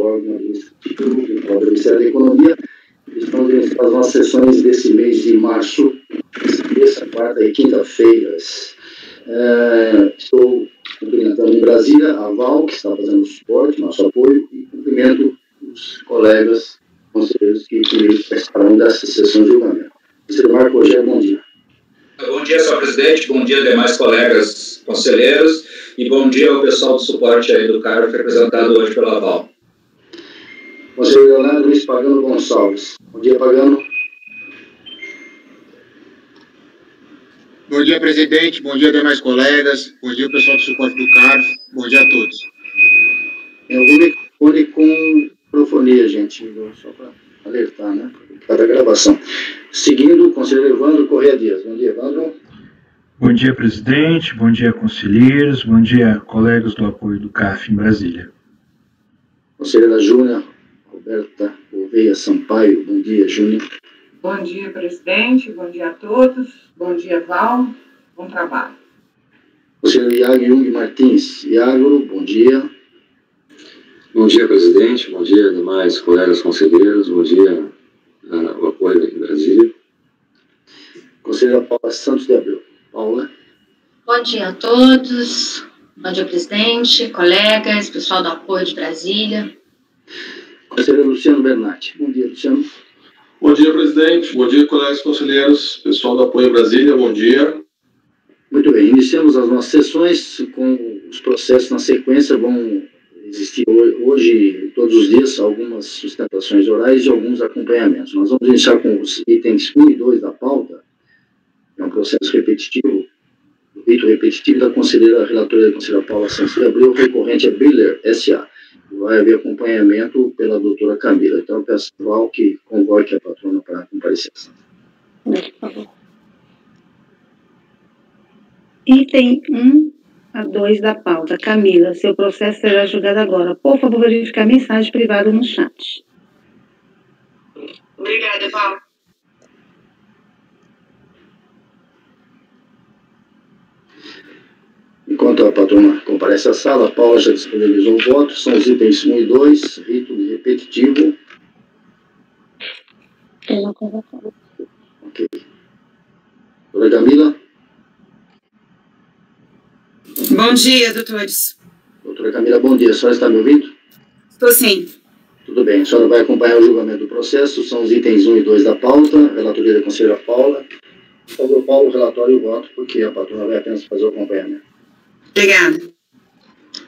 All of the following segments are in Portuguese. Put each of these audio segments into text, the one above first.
órgão administrativo do Ministério da Economia. Estamos nas nossas sessões desse mês de março, terça, quarta e quinta-feiras. Estou cumprimentando em Brasília a Val, que está fazendo o suporte, nosso apoio, e cumprimento os colegas conselheiros que participarão dessa sessão de julgamento. Conselheiro Marco Rogério, bom dia. Bom dia, senhor presidente, bom dia demais colegas conselheiros e bom dia ao pessoal do suporte aí do CARF, representado hoje pela Val. Conselheiro Leonardo Luiz Pagano Gonçalves. Bom dia, Pagano. Bom dia, presidente. Bom dia, demais colegas. Bom dia, pessoal do suporte do CARF. Bom dia a todos. Tem algum microfone com microfonia, gente, só para alertar, né? Para a gravação. Seguindo, o conselheiro Evandro Correia Dias. Bom dia, Evandro. Bom dia, presidente. Bom dia, conselheiros. Bom dia, colegas do apoio do CARF em Brasília. Conselheira Júnior Roberta Gouveia Sampaio. Bom dia, Júnior. Bom dia, presidente. Bom dia a todos. Bom dia, Val. Bom trabalho. Conselheiro Iago Jung Martins. Iago, bom dia. Bom dia, presidente. Bom dia, demais colegas conselheiros. Bom dia, o apoio aqui em Brasília. Conselheira Paula Santos de Abreu. Paula. Bom dia a todos. Bom dia, presidente, colegas, pessoal do apoio de Brasília. Conselheiro Luciano Bernatti. Bom dia, Luciano. Bom dia, presidente. Bom dia, colegas conselheiros, pessoal do apoio Brasília. Bom dia. Muito bem. Iniciamos as nossas sessões com os processos na sequência. Vão existir hoje, todos os dias, algumas sustentações orais e alguns acompanhamentos. Nós vamos iniciar com os itens 1 e 2 da pauta. É um processo repetitivo, o rito repetitivo da conselheira relatora da conselheira Paula Santos de Abreu, recorrente a Biller S.A. Vai haver acompanhamento pela doutora Camila. Então, eu peço ao Val que convoque a patrona para a comparecência. Item 1 a 2 da pauta. Camila, seu processo será julgado agora. Por favor, verificar a mensagem privada no chat. Obrigada, Val. Enquanto a patrona comparece à sala, a Paula já disponibilizou o voto. São os itens 1 e 2, rito repetitivo. Ok. Doutora Camila. Bom dia, doutores. Doutora Camila, bom dia. A senhora está me ouvindo? Estou sim. Tudo bem. A senhora vai acompanhar o julgamento do processo. São os itens 1 e 2 da pauta. Relatoria da conselheira Paula. Por favor, Paulo, o relatório e o voto, porque a patrona vai apenas fazer o acompanhamento. Obrigada.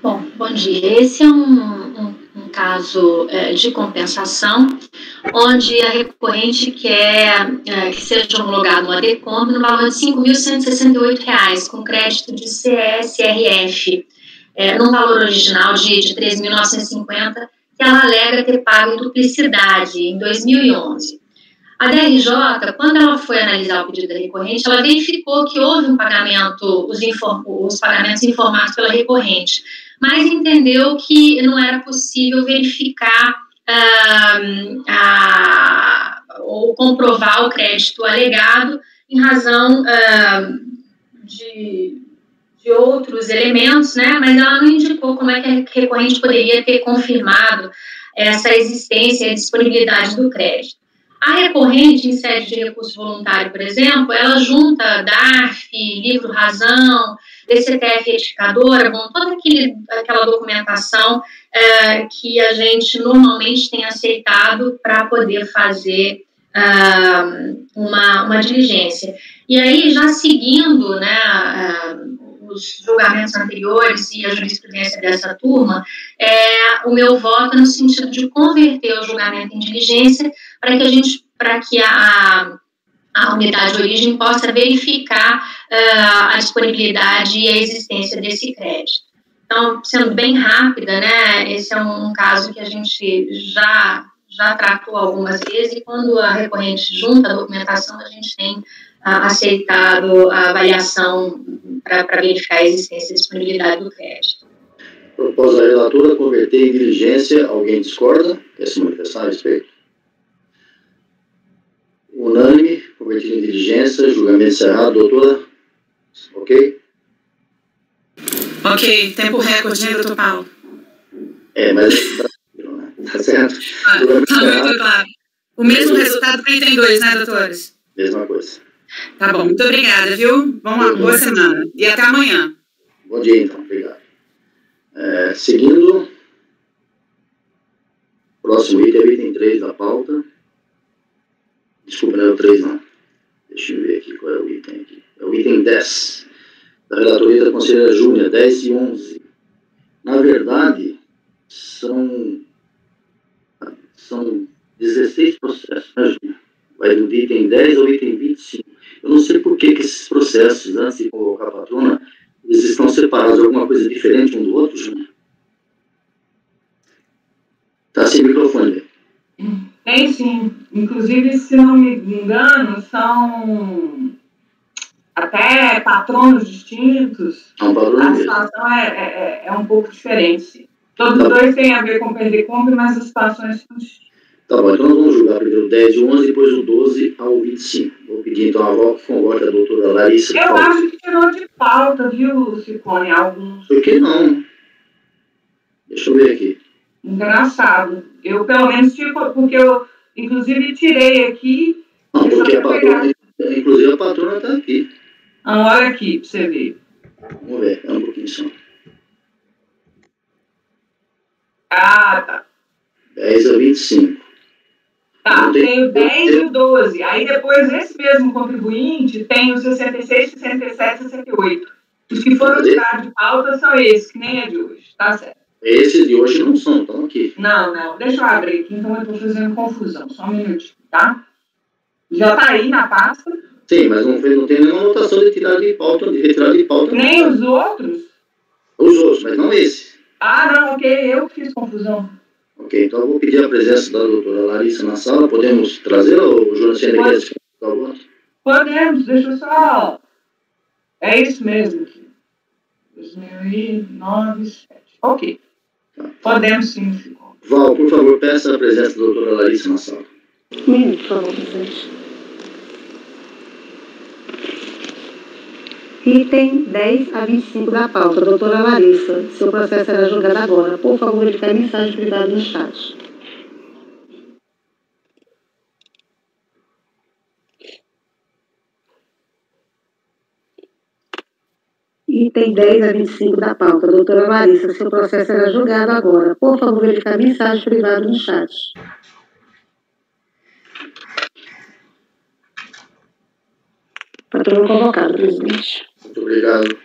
Bom dia. Esse é um caso de compensação, onde a recorrente quer que seja homologado um ADCOMP no valor de R$ 5.168, com crédito de CSRF, num valor original de R$ 3.950, que ela alega ter pago em duplicidade em 2011. A DRJ, quando ela foi analisar o pedido da recorrente, ela verificou que houve um pagamento, os pagamentos informados pela recorrente, mas entendeu que não era possível verificar ou comprovar o crédito alegado em razão de outros elementos, né? Mas ela não indicou como é que a recorrente poderia ter confirmado essa existência e a disponibilidade do crédito. A recorrente, em sede de recurso voluntário, por exemplo, ela junta DARF, livro razão, DCTF retificadora, toda aquela documentação que a gente normalmente tem aceitado para poder fazer uma diligência. E aí, já seguindo, né, os julgamentos anteriores e a jurisprudência dessa turma, o meu voto é no sentido de converter o julgamento em diligência para que a unidade de origem possa verificar a disponibilidade e a existência desse crédito. Então, sendo bem rápida, né, esse é um caso que a gente já tratou algumas vezes, e quando a recorrente junta a documentação, a gente tem aceitado a avaliação para verificar a existência e a disponibilidade do crédito. Proposta da relatora, converter em diligência. Alguém discorda? Quer se manifestar a respeito? Unânime, convertido em diligência, julgamento encerrado. Doutora? Ok? Ok, tempo recorde, né, doutor Paulo? Mas... certo. Tá muito claro. O mesmo resultado para item 2, né, doutores? Mesma coisa. Tá bom, muito obrigada, viu? Vamos lá, boa semana. E até amanhã. Bom dia, então. Obrigado. Seguindo, próximo item é o item 3 da pauta. Desculpa, não é o 3, não. Deixa eu ver aqui qual é o item aqui. É o item 10, da relatoria da conselheira Júnior, 10 e 11. Na verdade, são 16 processos, né, Júnior? Vai do item 10 ao item 25. Eu não sei por que esses processos, antes de colocar a patrona, eles estão separados, alguma coisa diferente um do outro, Júnior? Está sem microfone. Tem sim. Inclusive, se não me engano, são até patronos distintos. A situação é um pouco diferente. Todos os dois têm a ver com perder compra, mas as situações são distintas. Tá bom, então nós vamos julgar primeiro o 10 e o 11, depois o 12 ao 25. Vou pedir então a volta da doutora Larissa. Eu acho que tirou de pauta, viu, Ciccone, alguns. Por que não? Deixa eu ver aqui. Engraçado. Eu, pelo menos, porque eu, inclusive, tirei aqui. Não, porque a patrona, inclusive a patrona está aqui. Olha aqui, para você ver. Vamos ver, é um pouquinho só. Ah, tá. 10 a 25. Tá, tem o 10 e o 12. Aí depois, esse mesmo contribuinte tem o 66, 67 e 68. Os que foram tirados de pauta são esses, que nem é de hoje, tá certo? Esses de hoje não são, estão aqui. Não, deixa eu abrir aqui, então eu estou fazendo confusão, só um minutinho, tá? Já tá aí na pasta? Sim, mas não tem nenhuma anotação de retirar de pauta. Nem os outros? Os outros, mas não esse. Ah, não, ok, eu fiz confusão. Ok, então eu vou pedir a presença da doutora Larissa na sala. Podemos trazer ou o Jonas ainda quer explicar o voto? Podemos, deixa eu só... É isso mesmo. 2009, 7. Ok. Tá. Podemos sim. Val, por favor, peça a presença da doutora Larissa na sala. Minuto, por favor, presidente. Item 10 a 25 da pauta, doutora Larissa. Seu processo será julgado agora. Por favor, verificar a mensagem privada no chat. Item 10 a 25 da pauta, doutora Larissa. Seu processo será julgado agora. Por favor, verificar a mensagem privada no chat. Patrono convocado, presidente. Muito obrigado.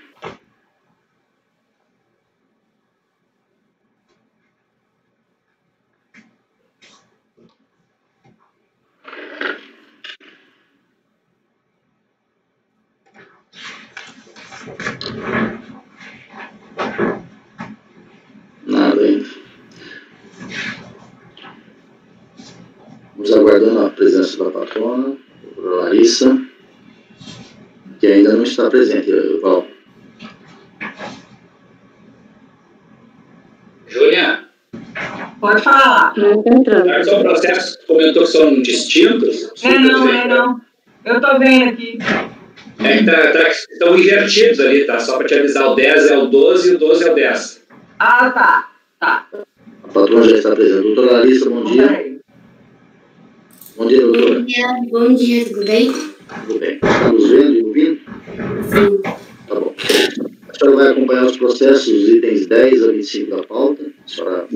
Nada ainda. Vamos aguardando a presença da patrona, a doutora Larissa, que ainda não está presente, Val. Júlia? Pode falar. São processos que comentou que são distintos? Não. Eu estou vendo aqui. Estão invertidos ali, tá? Só para te avisar, o 10 é o 12 e o 12 é o 10. Ah, tá. A patrona já está presente. Doutora Larissa, bom dia. Bom dia, doutora. Bom dia, tudo bem? Tudo bem. Está nos vendo e ouvindo? Sim. Tá bom. A senhora vai acompanhar os processos, os itens 10 a 25 da pauta. A senhora,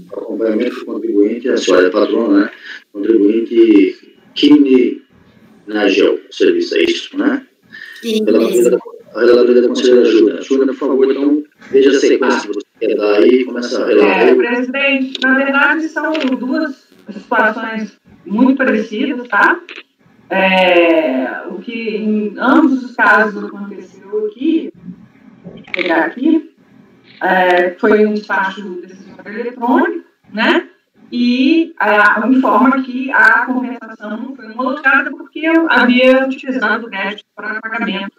para acompanhamento do contribuinte, a senhora é patrona, né? Contribuinte Kimni Nagel, o serviço é isso, né? Sim. A relatoria da conselheira Júlia. Júlia, por favor, então, veja a sequência que você quer dar aí e começa a relatar. Presidente, na verdade, são duas situações muito parecidas, tá? O que em ambos os casos aconteceu aqui, vou pegar aqui, foi um despacho decisório eletrônico, né? E informa que a compensação foi homologada porque eu havia utilizado o crédito para pagamento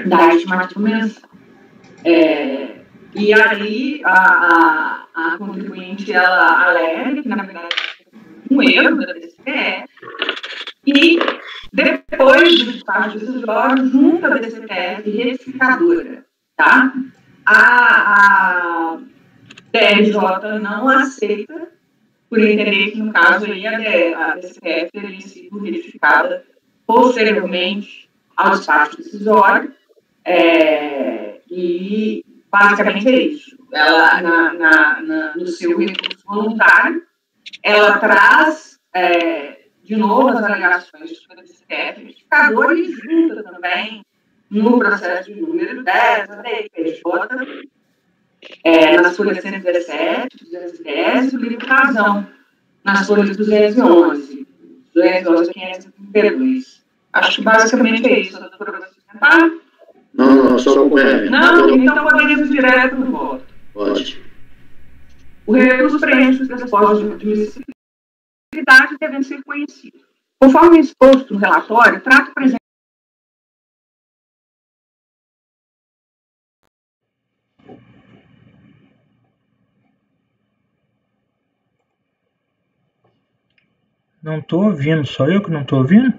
da estimativa mensal. E aí a contribuinte ela alega que, na verdade, um erro da DCTE, e depois do despacho decisório, junto à DCTE retificadora, tá? DRJ não aceita, por entender que, no caso, aí, a DCF teria sido retificada posteriormente ao despacho decisório, e basicamente é isso. Ela, no seu recurso voluntário, ela traz, de novo, as alegações da DCF retificadora e junta também, no processo de número 10, da DPJ, nas folhas 117, 210, e o livro Razão, nas folhas 211, 211 e 532. Acho que basicamente é isso, doutora, para sustentar. Não, só acompanhamento. Não, então poderíamos direto no voto. Pode. O recurso preenche os pressupostos de admissibilidade devem ser conhecidos. Conforme exposto no relatório, trata o presente. Não estou ouvindo, só eu que não estou ouvindo?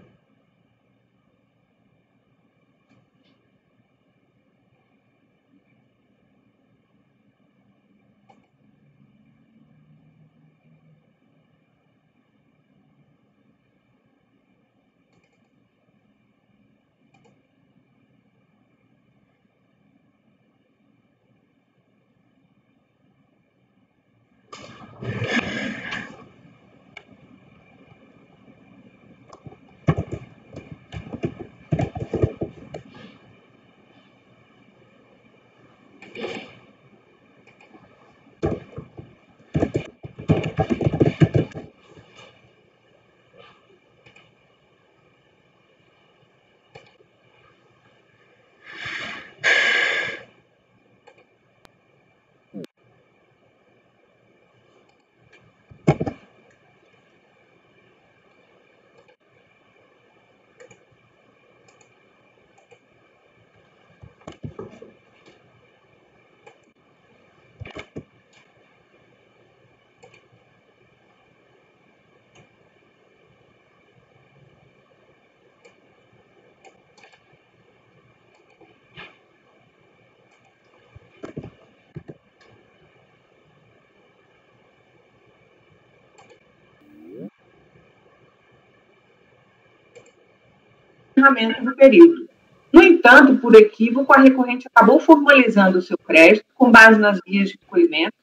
Do período. No entanto, por equívoco, a recorrente acabou formalizando o seu crédito com base nas guias de recolhimento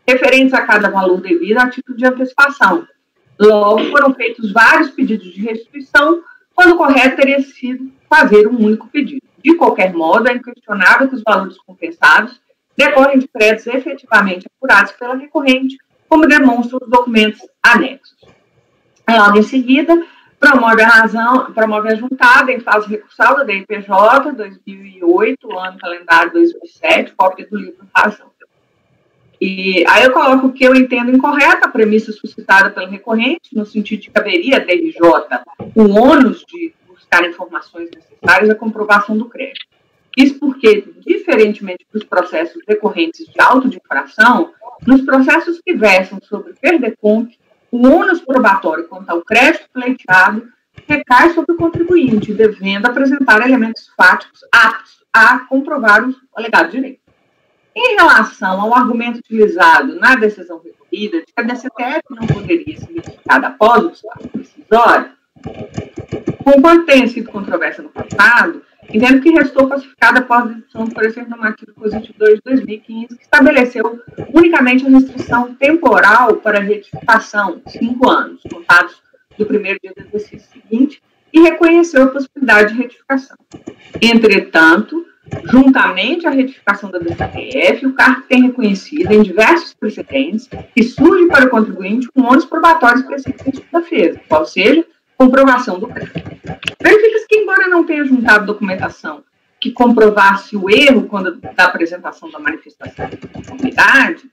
referentes a cada valor devido a título de antecipação. Logo, foram feitos vários pedidos de restituição, quando o correto teria sido fazer um único pedido. De qualquer modo, é inquestionável que os valores compensados decorrem de créditos efetivamente apurados pela recorrente, como demonstram os documentos anexos. Logo em seguida, promove a juntada em fase recursal da DPJ 2008, ano calendário 2007, cópia do livro Razão. E aí eu coloco o que eu entendo incorreta, a premissa suscitada pelo recorrente, no sentido de que caberia a DRJ o ônus de buscar informações necessárias à comprovação do crédito. Isso porque, diferentemente dos processos decorrentes de auto de infração, nos processos que versam sobre perdeconte, o ônus probatório quanto ao crédito pleiteado recai sobre o contribuinte, devendo apresentar elementos fáticos aptos a comprovar o alegado direito. Em relação ao argumento utilizado na decisão recorrida de que a DCTF não poderia ser modificada após o despacho decisório, conquanto tenha sido controvérsia no passado, entendo que restou pacificada após a decisão do parecer normativo positivo 2 de 2015, que estabeleceu unicamente a restrição temporal para a retificação, 5 anos, contados do primeiro dia do exercício seguinte, e reconheceu a possibilidade de retificação. Entretanto, juntamente à retificação da DCTF, o CARF tem reconhecido em diversos precedentes que surge para o contribuinte um ônus probatório específico da defesa, qual seja, comprovação do crédito. Verifica-se que, embora não tenha juntado documentação que comprovasse o erro quando da apresentação da manifestação de conformidade,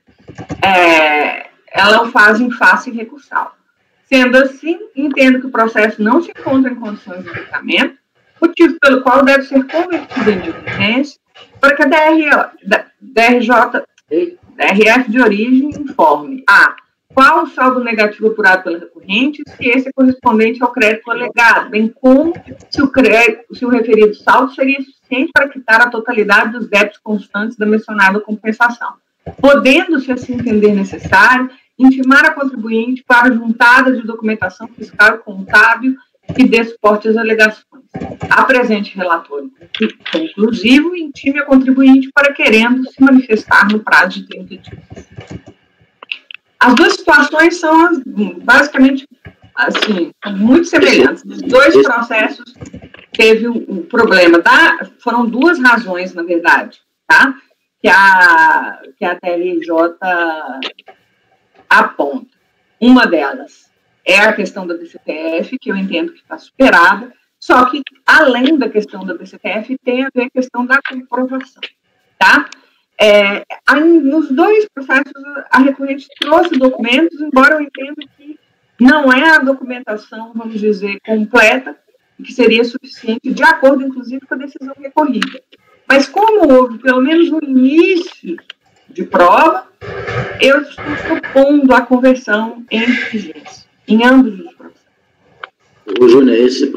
ela o faz em face recursal. Sendo assim, entendo que o processo não se encontra em condições de julgamento, motivo pelo qual deve ser convertido em diligência para que a DRF de origem informe a qual o saldo negativo apurado pela recorrente, se esse é correspondente ao crédito alegado, bem como se o referido saldo seria suficiente para quitar a totalidade dos débitos constantes da mencionada compensação. podendo, se assim entender necessário, intimar a contribuinte para a juntada de documentação fiscal e contábil que dê suporte às alegações. Apresente relatório conclusivo e intime a contribuinte para querendo se manifestar no prazo de 30 dias. As duas situações são, basicamente, assim, muito semelhantes. Os dois processos teve o problema. Foram duas razões, na verdade, tá? Que a TRJ aponta. Uma delas é a questão da DCTF, que eu entendo que está superada, só que, além da questão da DCTF, tem a ver a questão da comprovação, tá? Nos dois processos, a recorrente trouxe documentos, embora eu entenda que não é a documentação, vamos dizer, completa, que seria suficiente, de acordo, inclusive, com a decisão recorrida. Mas como houve, pelo menos, um início de prova, eu estou propondo a conversão em diligência, em ambos os processos. Ô, Júnior, esses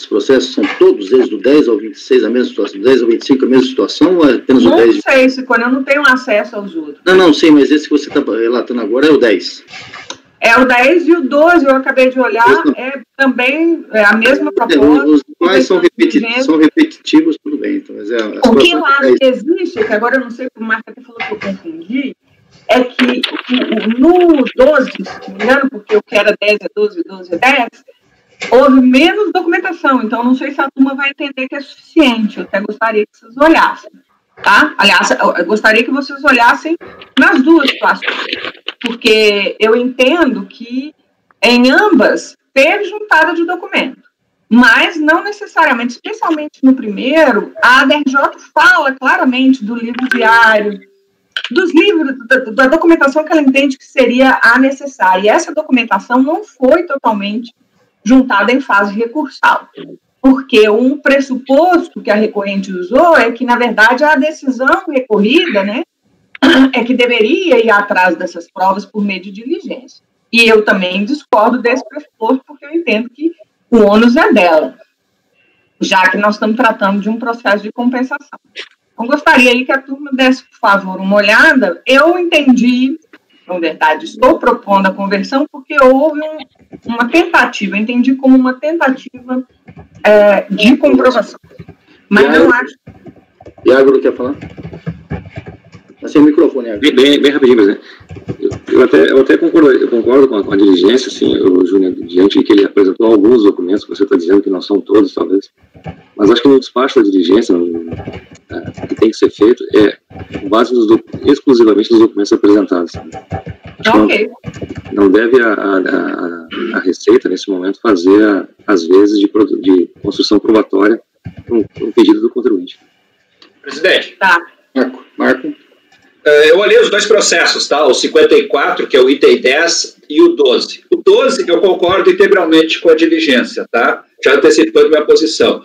processos são todos eles do 10 ao 26 a mesma situação, do 10 ao 25 a mesma situação, ou é apenas o 10? Não sei, quando eu não tenho acesso aos outros. Não, sei, mas esse que você está relatando agora é o 10. É o 10 e o 12, eu acabei de olhar, é também a mesma proposta. Os demais são repetitivos, tudo bem. Então, mas o que eu acho que existe, que agora eu não sei como o Marco até falou que eu confundi, é que no 12, se não me engano, porque o que era 10 é 12, 12 é 10, houve menos documentação, então não sei se a turma vai entender que é suficiente, eu até gostaria que vocês olhassem, tá? Aliás, eu gostaria que vocês olhassem nas duas situações, porque eu entendo que em ambas teve juntada de documento, mas não necessariamente, especialmente no primeiro, a ADRJ fala claramente do livro diário, dos livros, da documentação que ela entende que seria a necessária, e essa documentação não foi totalmente juntada em fase recursal, porque um pressuposto que a recorrente usou é que, na verdade, a decisão recorrida, né, é que deveria ir atrás dessas provas por meio de diligência. E eu também discordo desse pressuposto, porque eu entendo que o ônus é dela, já que nós estamos tratando de um processo de compensação. Então, gostaria aí que a turma desse, por favor, uma olhada. Eu entendi, na verdade, estou propondo a conversão porque houve uma tentativa, entendi como uma tentativa de comprovação. Mas não acho... Iago, quer falar? Sem o microfone, Iago. Bem rapidinho, mas eu até concordo com a diligência, assim, o Júnior, diante de que ele apresentou alguns documentos, que você está dizendo que não são todos, talvez, mas acho que no despacho da diligência, que tem que ser feito, com base exclusivamente nos documentos apresentados. Ok. Não deve a Receita, nesse momento, fazer, às vezes, de construção probatória um pedido do contribuinte. Presidente. Tá. Marco. Eu olhei os dois processos, tá? O 54, que é o item 10, e o 12. O 12, eu concordo integralmente com a diligência, tá? Já antecipando minha posição.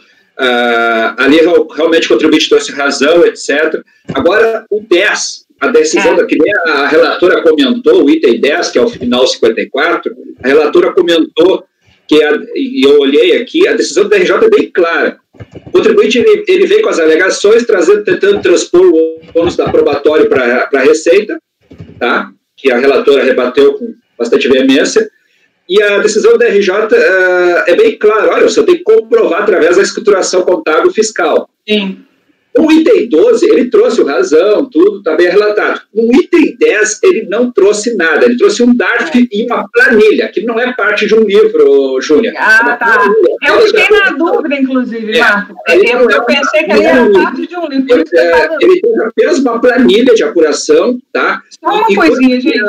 Ali, realmente, o contribuinte trouxe razão, etc. Agora, o 10, a decisão, que nem a relatora comentou, o item 10, que é o final 54, a relatora comentou e eu olhei aqui, a decisão do RJ é bem clara. O contribuinte ele veio com as alegações, tentando transpor o ônus da probatório para a Receita, tá? Que a relatora rebateu com bastante veemência, e a decisão da RJ é bem clara, olha, você tem que comprovar através da escrituração contábil fiscal. Sim. O item 12, ele trouxe o razão, tudo está bem relatado. O item 10, ele não trouxe nada, ele trouxe um DARF e uma planilha, que não é parte de um livro, Júnior. Tá. Eu fiquei na dúvida, inclusive, Marco. Eu pensei que ele era parte de um livro. Ele tem apenas uma planilha de apuração, tá? Só uma coisinha, gente.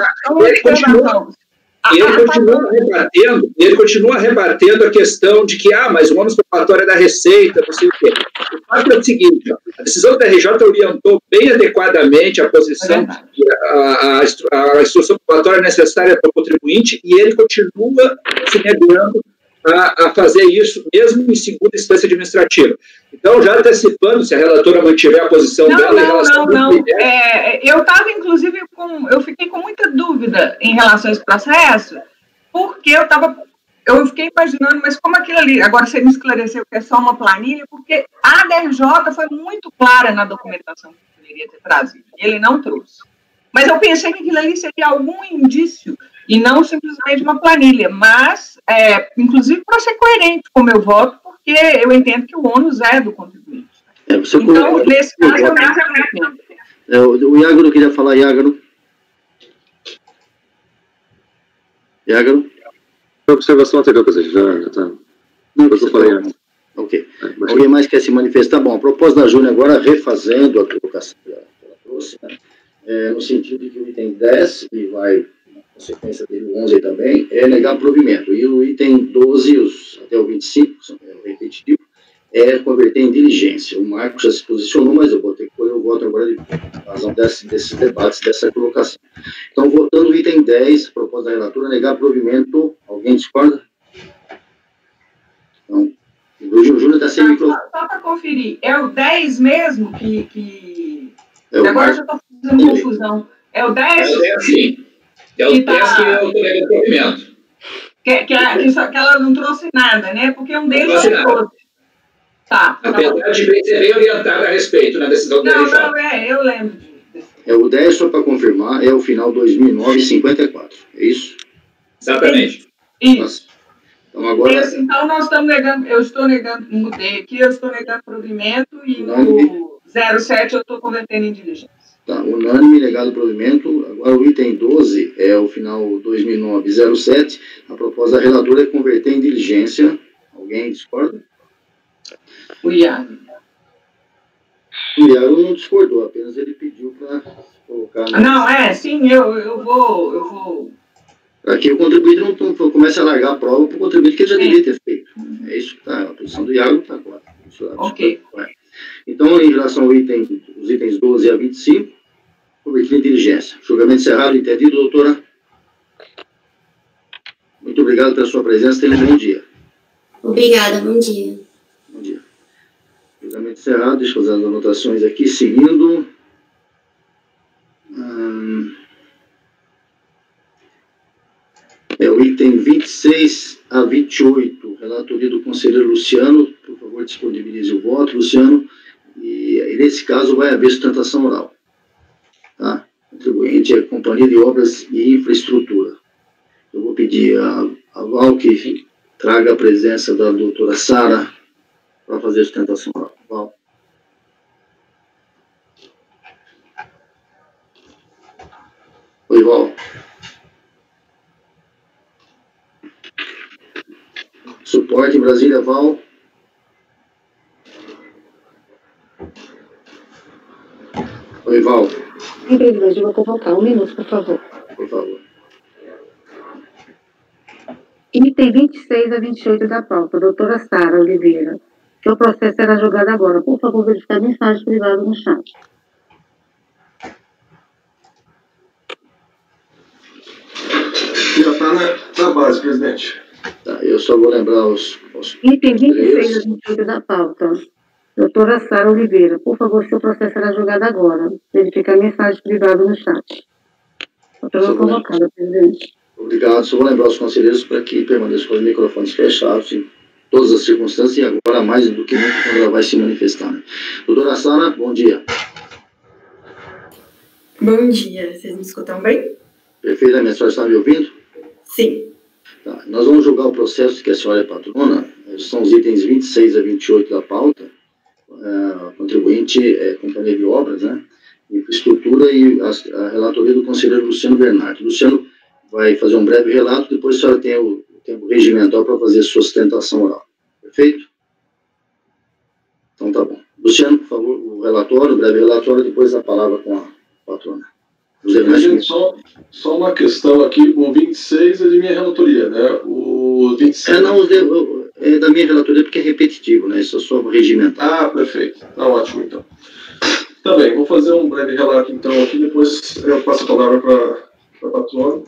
Ele continua rebatendo a questão de que, mas o ônus probatório é da Receita, não sei o quê. O fato é o seguinte, a decisão da RJ orientou bem adequadamente a posição, a instrução probatória necessária para o contribuinte, e ele continua se negando a fazer isso, mesmo em segunda instância administrativa. Então, já antecipando, se a relatora mantiver a posição dela em relação Não. Eu estava, inclusive, eu fiquei com muita dúvida em relação a esse processo, porque eu fiquei imaginando, mas como aquilo ali, agora você me esclareceu que é só uma planilha, porque a ADRJ foi muito clara na documentação que deveria ter trazido, e ele não trouxe. Mas eu pensei que aquilo ali seria algum indício e não simplesmente uma planilha, mas, inclusive, para ser coerente com o meu voto, porque eu entendo que o ônus é do contribuinte. Então, nesse caso, o Iágaro queria falar, Iágaro. A observação anterior, presidente, já está. Não, eu falei antes. Ok. Alguém mais quer se manifestar? Bom, a proposta da Júlia agora, refazendo a colocação que ela trouxe, né? No sentido de que o item 10, e vai na consequência dele o 11 também, é negar provimento. E o item 12, até o 25, é repetitivo, é converter em diligência. O Marco já se posicionou, mas eu vou ter que colher o voto agora de razão desses debates, dessa colocação. Então, votando o item 10, proposta da relatora, negar provimento. Alguém discorda? Então, o Júnior está sem microfone. Só para conferir, é o 10 mesmo que... Agora eu já estou fazendo confusão. É o 10? É o 10, sim. É o 10 que é o provimento. Que ela não trouxe nada, né? Porque um deles não trouxe. Tá. Apesar de ser bem orientada a respeito na decisão do TRJ. Não, eu lembro disso. O 10, só para confirmar, é o final 2009-54. É isso? Exatamente. Isso. Então, agora... Então, nós estamos negando, eu estou negando, mudei aqui, eu estou negando provimento e no 07 eu estou convertendo em diligência. Tá, unânime, negado provimento. Agora o item 12 é o final 2009-07. A proposta da relatora é converter em diligência. Alguém discorda? O Iago. O Iago não discordou, apenas ele pediu para colocar... Não, sim, eu vou... Para que o contribuinte não comece a largar a prova para o contribuinte que ele já deveria ter feito. É isso que está, a posição do Iago está clara. Ok. Então, em relação ao os itens 12 a 25, convertido em diligência. Julgamento encerrado, entendido, doutora? Muito obrigado pela sua presença, tenha um bom dia. Obrigada, bom dia. Bom dia. Julgamento encerrado, deixa eu fazer as anotações aqui, seguindo. O item 26 a 28, relatoria do conselheiro Luciano, por favor, disponibilize o voto, Luciano, e nesse caso vai haver sustentação oral. Tá? Contribuinte é Companhia de Obras e Infraestrutura. Eu vou pedir a Val que traga a presença da doutora Sara para fazer a sustentação oral. Val. Oi, Val. Suporte Brasília, Val. Oi, Val. Em privilégio, eu vou convocar. 1 minuto, por favor. Por favor. Item 26 a 28 da pauta. Doutora Sara Oliveira. Seu processo será julgado agora. Por favor, verificar a mensagem privada no chat. Já está na base, presidente. Tá, eu só vou lembrar os Item 26 a 28 da pauta. Doutora Sara Oliveira, por favor, seu processo será julgado agora. Verificar a mensagem privada no chat. Doutora convocada, presidente. Obrigado. Só vou lembrar os conselheiros para que permaneçam com os microfones fechados em todas as circunstâncias e agora mais do que nunca quando ela vai se manifestar. Né? Doutora Sara, bom dia. Bom dia. Vocês me escutam bem? Perfeitamente. A senhora está me ouvindo? Sim. Tá. Nós vamos julgar o processo que a senhora é patrona. São os itens 26 a 28 da pauta. Contribuinte é Companhia de Obras, né? Infraestrutura e a relatoria do conselheiro Luciano Bernardi. Luciano vai fazer um breve relato, depois a senhora tem o tempo regimental para fazer a sua sustentação oral. Perfeito? Então tá bom. Luciano, por favor, o relatório, o breve relatório, depois a palavra com a patrona. Gente, só uma questão aqui, o 26 é de minha relatoria, né? O 27... é da minha relatoria porque é repetitivo, né? Isso é só regimentar. Ah, perfeito. Tá ótimo, então. Tá bem, vou fazer um breve relato, então, aqui, depois eu passo a palavra para a patrona.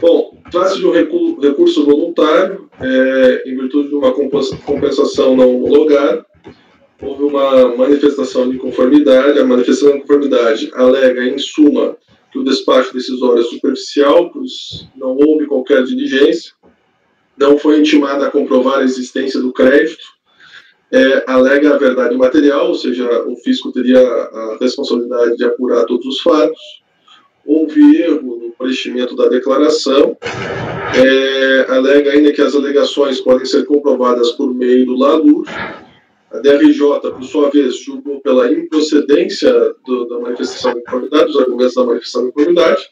Bom, trata-se de um recurso voluntário, em virtude de uma compensação não homologada. Houve uma manifestação de conformidade. A manifestação de conformidade alega, em suma, que o despacho decisório é superficial, pois não houve qualquer diligência, não foi intimada a comprovar a existência do crédito, alega a verdade material, ou seja, o fisco teria a responsabilidade de apurar todos os fatos. houve erro no preenchimento da declaração, alega ainda que as alegações podem ser comprovadas por meio do LALUR. A DRJ, por sua vez, julgou pela improcedência da manifestação de conformidade, dos argumentos da manifestação de conformidade,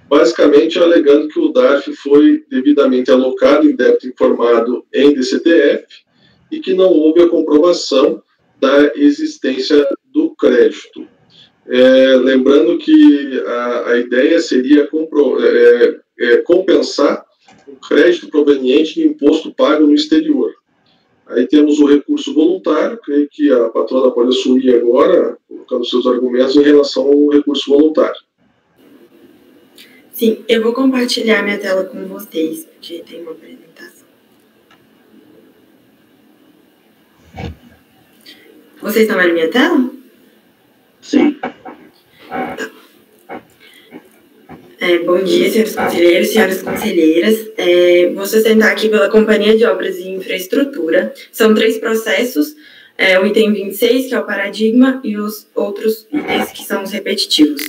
basicamente alegando que o DARF foi devidamente alocado em débito informado em DCTF e que não houve a comprovação da existência do crédito. Lembrando que a ideia seria compensar o crédito proveniente de imposto pago no exterior. Aí temos o recurso voluntário, creio que a patrona pode assumir agora, colocando seus argumentos em relação ao recurso voluntário. Sim, eu vou compartilhar minha tela com vocês, porque tem uma apresentação. Vocês estão vendo minha tela? Sim. Bom dia, senhores conselheiros, senhoras conselheiras. Vou sustentar aqui pela Companhia de Obras e Infraestrutura. São 3 processos, o item 26, que é o paradigma, e os outros itens que são os repetitivos.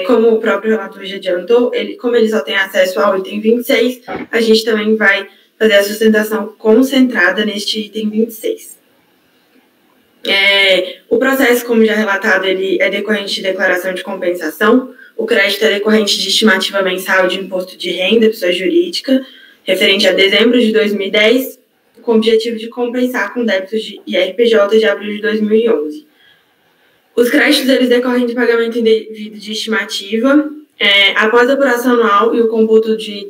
Como o próprio relator já adiantou, como ele só tem acesso ao item 26, a gente também vai fazer a sustentação concentrada neste item 26. O processo, como já relatado, ele é decorrente de declaração de compensação. O crédito é decorrente de estimativa mensal de imposto de renda, pessoa jurídica, referente a dezembro de 2010, com o objetivo de compensar com débitos de IRPJ de abril de 2011. Os créditos, eles decorrem de pagamento indevido de estimativa. Após a apuração anual e o computo de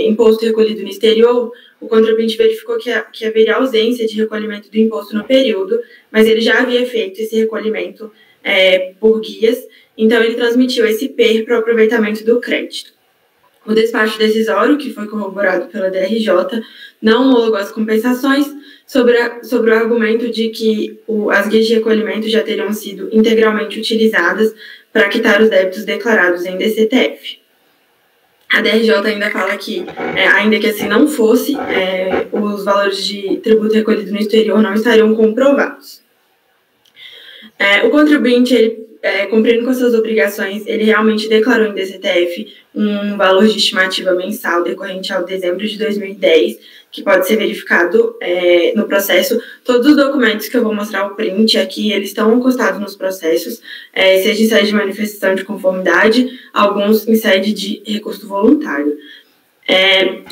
imposto recolhido no exterior, o contribuinte verificou que haveria ausência de recolhimento do imposto no período, mas ele já havia feito esse recolhimento por guias, então ele transmitiu esse PER para o aproveitamento do crédito. O despacho decisório, que foi corroborado pela DRJ, não homologou as compensações sobre o argumento de que as guias de recolhimento já teriam sido integralmente utilizadas para quitar os débitos declarados em DCTF. A DRJ ainda fala que, ainda que assim não fosse, os valores de tributo recolhido no exterior não estariam comprovados. O contribuinte, ele, cumprindo com suas obrigações, ele realmente declarou em DCTF um valor de estimativa mensal decorrente ao dezembro de 2010, que pode ser verificado no processo. Todos os documentos que eu vou mostrar o print aqui, eles estão encostados nos processos, seja em sede de manifestação de conformidade, alguns em sede de recurso voluntário.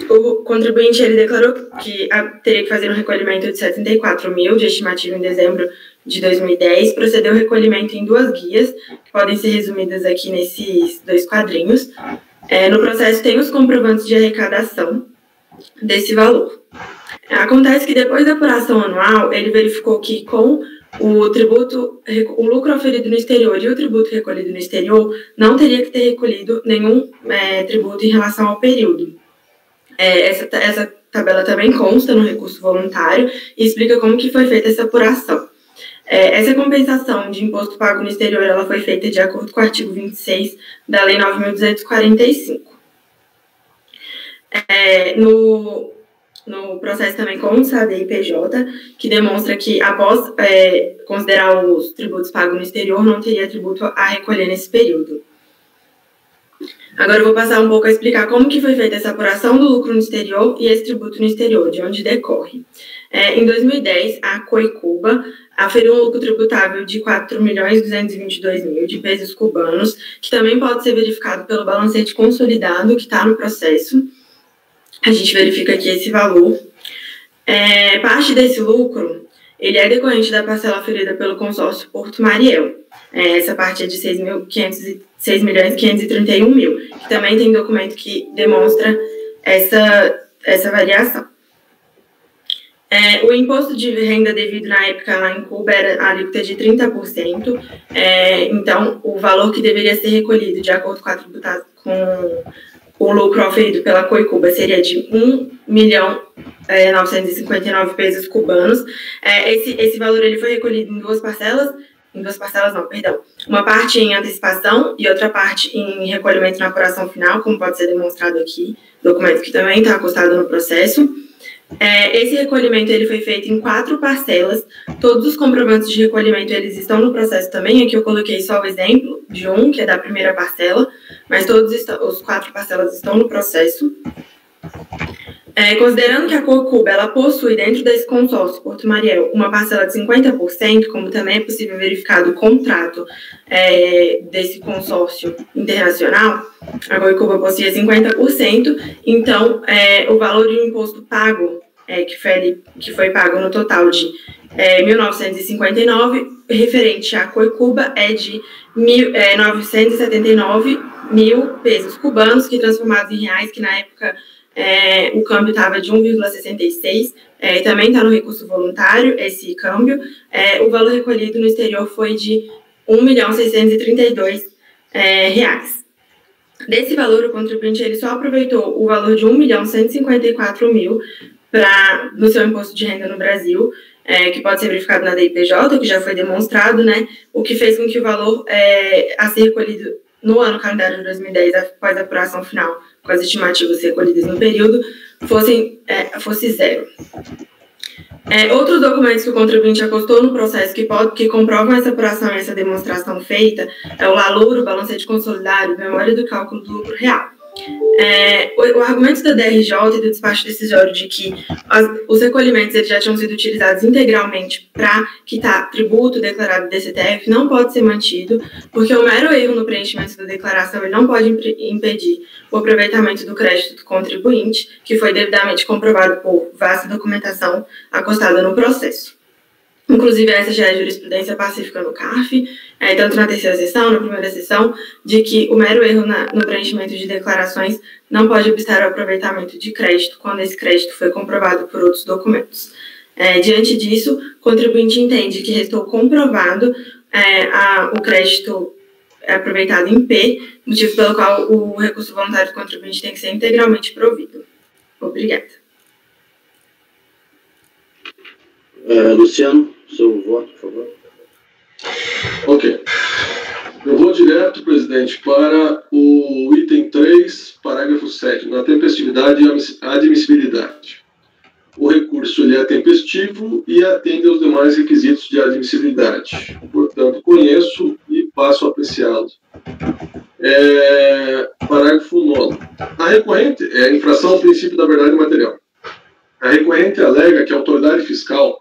O contribuinte, ele declarou que teria que fazer um recolhimento de 74 mil de estimativa em dezembro de 2010, procedeu ao recolhimento em 2 guias, que podem ser resumidas aqui nesses 2 quadrinhos. No processo tem os comprovantes de arrecadação desse valor. Acontece que depois da apuração anual, ele verificou que com o lucro oferido no exterior e o tributo recolhido no exterior, não teria que ter recolhido nenhum tributo em relação ao período. Essa tabela também consta no recurso voluntário e explica como que foi feita essa apuração. Essa compensação de imposto pago no exterior, ela foi feita de acordo com o artigo 26 da Lei 9.245. No processo também consta a DIPJ, que demonstra que, após considerar os tributos pagos no exterior, não teria tributo a recolher nesse período. Agora eu vou passar um pouco a explicar como que foi feita essa apuração do lucro no exterior e esse tributo no exterior, de onde decorre. Em 2010, a Coicuba aferiu um lucro tributável de 4.222.000 de pesos cubanos, que também pode ser verificado pelo balancete consolidado que está no processo. A gente verifica aqui esse valor. Parte desse lucro, ele é decorrente da parcela aferida pelo consórcio Porto Mariel. Essa parte é de 6.531.000, que também tem documento que demonstra essa variação. O imposto de renda devido na época lá em Cuba era a alíquota de 30%, então o valor que deveria ser recolhido de acordo com o lucro oferido pela Coicuba seria de 1.959.000 pesos cubanos. Esse valor ele foi recolhido em 2 parcelas, uma parte em antecipação e outra parte em recolhimento na apuração final, como pode ser demonstrado aqui, documento que também está acostado no processo. Esse recolhimento ele foi feito em 4 parcelas, todos os comprovantes de recolhimento eles estão no processo também, aqui eu coloquei só o exemplo de um, que é da primeira parcela, mas os 4 parcelas estão no processo. Considerando que a Coicuba ela possui dentro desse consórcio Porto Mariel uma parcela de 50%, como também é possível verificar do contrato desse consórcio internacional, a Coicuba possui 50%, então o valor de um imposto pago, que foi pago no total de 1.959, referente à Coicuba, é de 979 mil pesos cubanos, que transformados em reais, que na época o câmbio estava de 1,66, também está no recurso voluntário esse câmbio. O valor recolhido no exterior foi de R$1.632.000. Desse valor, o contribuinte ele só aproveitou o valor de R$1.154.000 no seu imposto de renda no Brasil, que pode ser verificado na DIPJ, que já foi demonstrado, né, o que fez com que o valor a ser recolhido no ano calendário de 2010, após a apuração final, com as estimativas recolhidas no período, fosse zero. Outros documentos que o contribuinte acostou no processo que comprovam essa apuração e essa demonstração feita é o LALUR, o balancete consolidado, memória do cálculo do lucro real. O argumento da DRJ e do despacho decisório de que os recolhimentos eles já tinham sido utilizados integralmente para quitar tributo declarado do DCTF não pode ser mantido, porque o mero erro no preenchimento da declaração ele não pode impedir o aproveitamento do crédito do contribuinte, que foi devidamente comprovado por vasta documentação acostada no processo. Inclusive, essa já é a jurisprudência pacífica no CARF, tanto na terceira sessão, na primeira sessão, de que o mero erro no preenchimento de declarações não pode obstar o aproveitamento de crédito quando esse crédito foi comprovado por outros documentos. Diante disso, o contribuinte entende que restou comprovado o crédito aproveitado em P, motivo pelo qual o recurso voluntário do contribuinte tem que ser integralmente provido. Obrigada. Luciano, seu voto, por favor. Ok. Eu vou direto, presidente, para o item 3, parágrafo 7, na tempestividade e admissibilidade. O recurso ele é tempestivo e atende aos demais requisitos de admissibilidade. Portanto, conheço e passo a apreciá-lo. Parágrafo 9. A recorrente é a infração ao princípio da verdade material. A recorrente alega que a autoridade fiscal,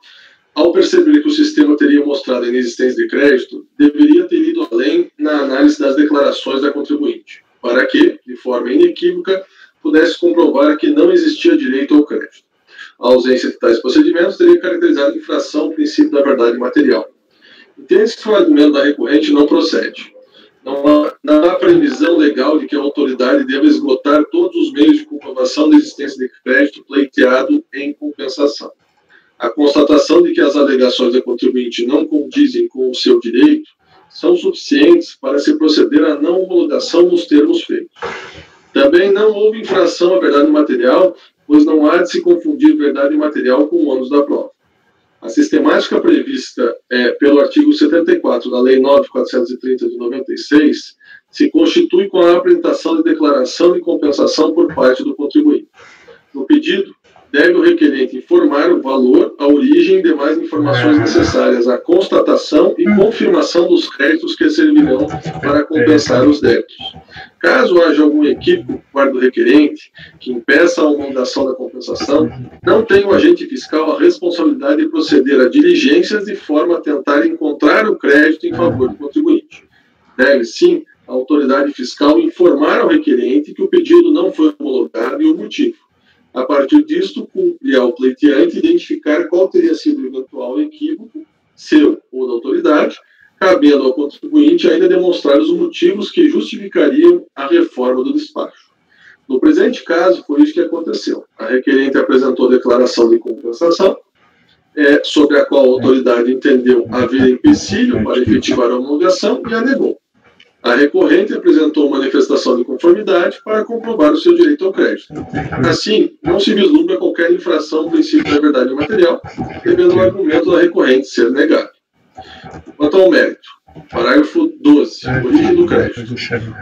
ao perceber que o sistema teria mostrado a inexistência de crédito, deveria ter ido além na análise das declarações da contribuinte, para que, de forma inequívoca, pudesse comprovar que não existia direito ao crédito. A ausência de tais procedimentos teria caracterizado infração ao princípio da verdade material. Entende-se que o argumento da recorrente não procede. Não há previsão legal de que a autoridade deva esgotar todos os meios de comprovação da existência de crédito pleiteado em compensação. A constatação de que as alegações da contribuinte não condizem com o seu direito são suficientes para se proceder à não homologação nos termos feitos. Também não houve infração à verdade material, pois não há de se confundir verdade material com o ônus da prova. A sistemática prevista pelo artigo 74 da Lei 9.430 de 96 se constitui com a apresentação de declaração de compensação por parte do contribuinte. No pedido, deve o requerente informar o valor, a origem e demais informações necessárias à constatação e confirmação dos créditos que servirão para compensar os débitos. Caso haja algum equívoco por parte do requerente que impeça a homologação da compensação, não tem o agente fiscal a responsabilidade de proceder a diligências de forma a tentar encontrar o crédito em favor do contribuinte. Deve, sim, a autoridade fiscal informar ao requerente que o pedido não foi homologado e o motivo. A partir disto, cumpre ao pleiteante identificar qual teria sido o eventual equívoco, seu ou da autoridade, cabendo ao contribuinte ainda demonstrar os motivos que justificariam a reforma do despacho. No presente caso, foi isso que aconteceu. A requerente apresentou declaração de compensação, sobre a qual a autoridade entendeu haver empecilho para efetivar a homologação e a negou. A recorrente apresentou manifestação de conformidade para comprovar o seu direito ao crédito. Assim, não se vislumbra qualquer infração ao princípio da verdade material, devendo o argumento da recorrente ser negado. Quanto ao mérito, parágrafo 12, origem do crédito.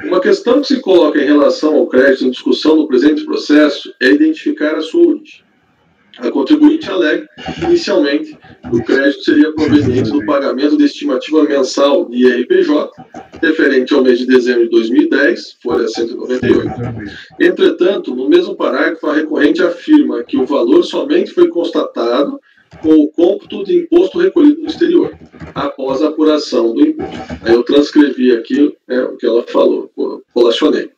Uma questão que se coloca em relação ao crédito em discussão no presente processo é identificar a sua origem. A contribuinte alega, inicialmente, que o crédito seria proveniente do pagamento de estimativa mensal de IRPJ, referente ao mês de dezembro de 2010, folha 198. Entretanto, no mesmo parágrafo, a recorrente afirma que o valor somente foi constatado com o cômputo de imposto recolhido no exterior, após a apuração do imposto. Aí eu transcrevi aqui o que ela falou, colacionei.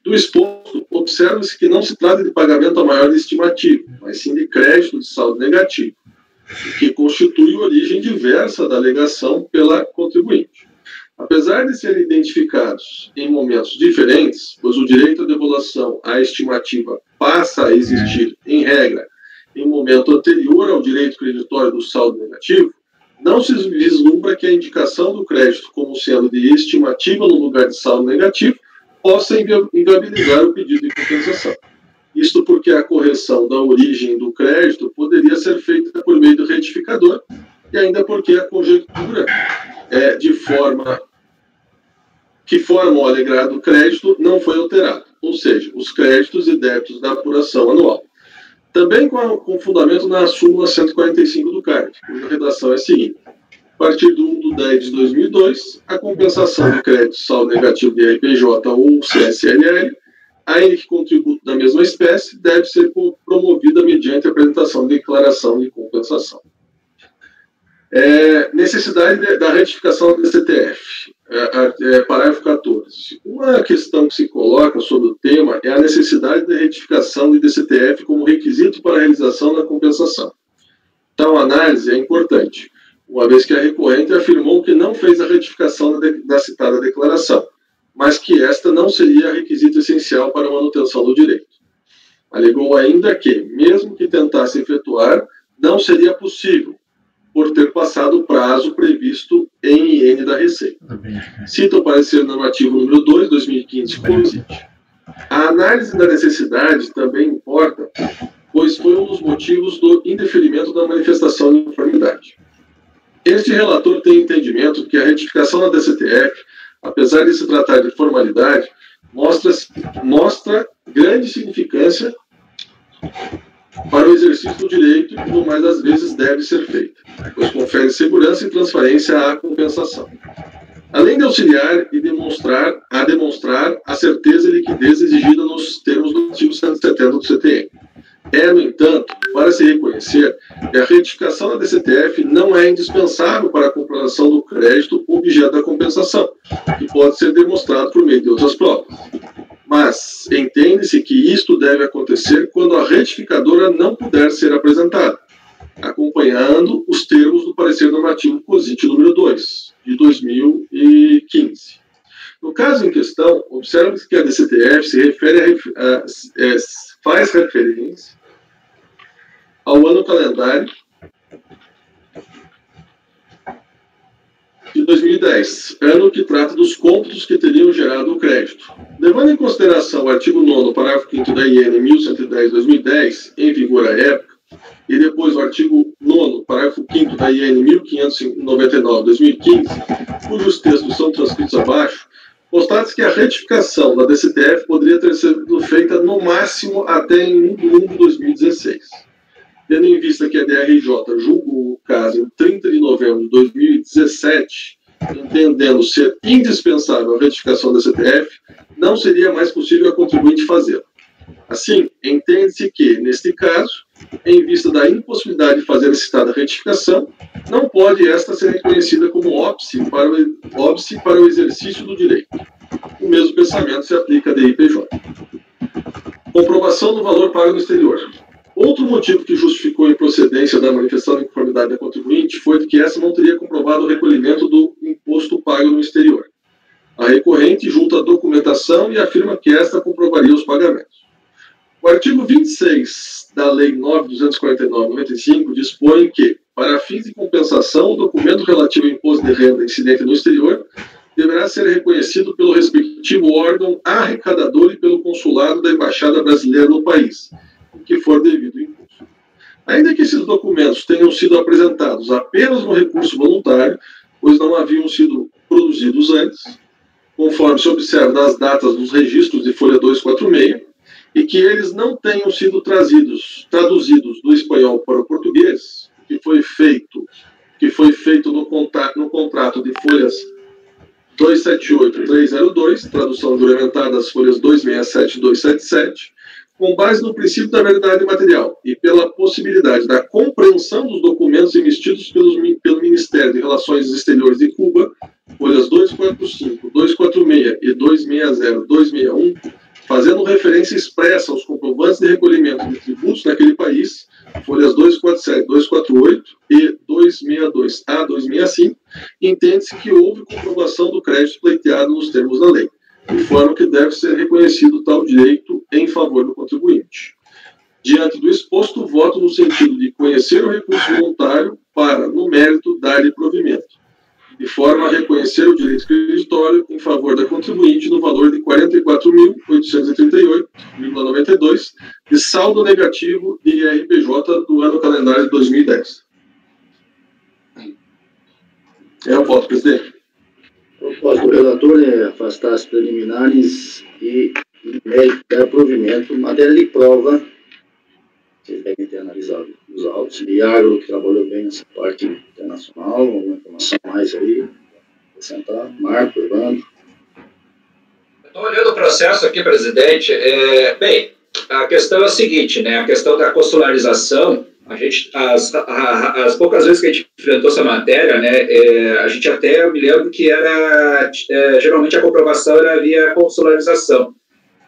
Do exposto, observa-se que não se trata de pagamento a maior de estimativa, mas sim de crédito de saldo negativo, que constitui origem diversa da alegação pela contribuinte. Apesar de serem identificados em momentos diferentes, pois o direito à devolução à estimativa passa a existir, em regra, em momento anterior ao direito creditório do saldo negativo, não se vislumbra que a indicação do crédito como sendo de estimativa no lugar de saldo negativo possa inviabilizar o pedido de compensação. Isto porque a correção da origem do crédito poderia ser feita por meio do retificador, e ainda porque a conjectura que forma o alegrado crédito não foi alterada, ou seja, os créditos e débitos da apuração anual. Também com fundamento na súmula 145 do CARF, cuja redação é a seguinte: a partir do 1/10/2002, a compensação de crédito saldo negativo de RPJ ou CSLL, ainda que contributo da mesma espécie, deve ser promovida mediante a apresentação de declaração de compensação. Necessidade da retificação da DCTF. Parágrafo 14. Uma questão que se coloca sobre o tema é a necessidade da retificação de DCTF como requisito para a realização da compensação. Tal análise é importante, uma vez que a recorrente afirmou que não fez a retificação da citada declaração, mas que esta não seria requisito essencial para a manutenção do direito. Alegou ainda que, mesmo que tentasse efetuar, não seria possível, por ter passado o prazo previsto em IN da Receita. Cita o parecer normativo número 2, 2015, como seguinte: a análise da necessidade também importa, pois foi um dos motivos do indeferimento da manifestação de conformidade. Este relator tem entendimento que a retificação da DCTF, apesar de se tratar de formalidade, mostra grande significância para o exercício do direito e, no mais das vezes, deve ser feita, pois confere segurança e transparência à compensação. Além de auxiliar e demonstrar a certeza e liquidez exigida nos termos do artigo 170 do CTN. No entanto, para se reconhecer que a retificação da DCTF não é indispensável para a comprovação do crédito objeto da compensação, que pode ser demonstrado por meio de outras provas. Mas entende-se que isto deve acontecer quando a retificadora não puder ser apresentada, acompanhando os termos do parecer normativo COSIT número 2, de 2015. No caso em questão, observa-se que a DCTF se refere faz referência ao ano calendário de 2010, ano que trata dos cômputos que teriam gerado o crédito. Levando em consideração o artigo 9º, parágrafo 5º da IN 1110/2010, em vigor à época, e depois o artigo 9º, parágrafo 5º da IN 1599/2015, cujos textos são transcritos abaixo, constata-se que a retificação da DCTF poderia ter sido feita no máximo até em 1 de 1 de 2016. Tendo em vista que a DRJ julgou o caso em 30 de novembro de 2017, entendendo ser indispensável a retificação da DCTF, não seria mais possível a contribuinte fazê-la. Assim, entende-se que, neste caso, em vista da impossibilidade de fazer a citada retificação, não pode esta ser reconhecida como óbice para o exercício do direito. O mesmo pensamento se aplica à DIPJ. Comprovação do valor pago no exterior. Outro motivo que justificou a improcedência da manifestação de conformidade da contribuinte foi de que essa não teria comprovado o recolhimento do imposto pago no exterior. A recorrente junta a documentação e afirma que esta comprovaria os pagamentos. O artigo 26 da Lei 9.249/95 dispõe que, para fins de compensação, o documento relativo ao imposto de renda incidente no exterior deverá ser reconhecido pelo respectivo órgão arrecadador e pelo consulado da Embaixada Brasileira no país, em que for devido o imposto. Ainda que esses documentos tenham sido apresentados apenas no recurso voluntário, pois não haviam sido produzidos antes, conforme se observa nas datas dos registros de folha 246, e que eles não tenham sido traduzidos do espanhol para o português, que foi feito no contrato de folhas 278 e 302, tradução juramentada das folhas 267 e 277, com base no princípio da verdade material e pela possibilidade da compreensão dos documentos emitidos pelo Ministério de Relações Exteriores de Cuba, folhas 245, 246 e 260, 261, fazendo referência expressa aos comprovantes de recolhimento de tributos naquele país, folhas 247, 248 e 262 a 265, entende-se que houve comprovação do crédito pleiteado nos termos da lei, de forma que deve ser reconhecido tal direito em favor do contribuinte. Diante do exposto, voto no sentido de conhecer o recurso voluntário para, no mérito, dar-lhe provimento, de forma a reconhecer o direito creditório em favor da contribuinte no valor de R$ 44.838,92 de saldo negativo de IRPJ do ano calendário de 2010. É o voto, presidente. O propósito do relator é afastar as preliminares e, em mérito, dar provimento, matéria de prova. Vocês devem ter analisado os autos. Iago, que trabalhou bem nessa parte internacional, uma informação mais aí, acrescentar. Marco, Evandro. Estou olhando o processo aqui, presidente. Bem, a questão é a seguinte, né? A questão da consularização, as poucas vezes que a gente enfrentou essa matéria, né, a gente até, eu me lembro que era, geralmente a comprovação era via consularização.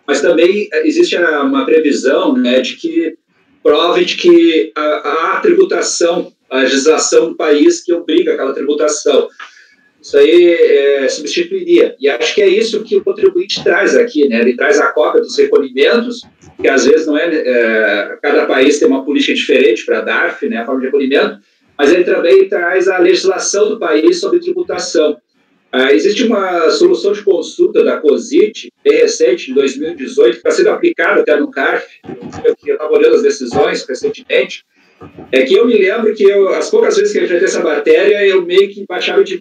Mas também existe uma previsão, né, de que prove de que a tributação, a legislação do país que obriga aquela tributação. Isso aí substituiria. E acho que é isso que o contribuinte traz aqui, né? Ele traz a cópia dos recolhimentos, que às vezes não cada país tem uma política diferente para a DARF, né, a forma de recolhimento, mas ele também traz a legislação do país sobre tributação. Existe uma solução de consulta da COSIT, bem recente, de 2018, que está sendo aplicada até no CARF, eu estava olhando as decisões recentemente, que eu me lembro que as poucas vezes que eu enfrentei essa matéria, eu meio que baixava a gente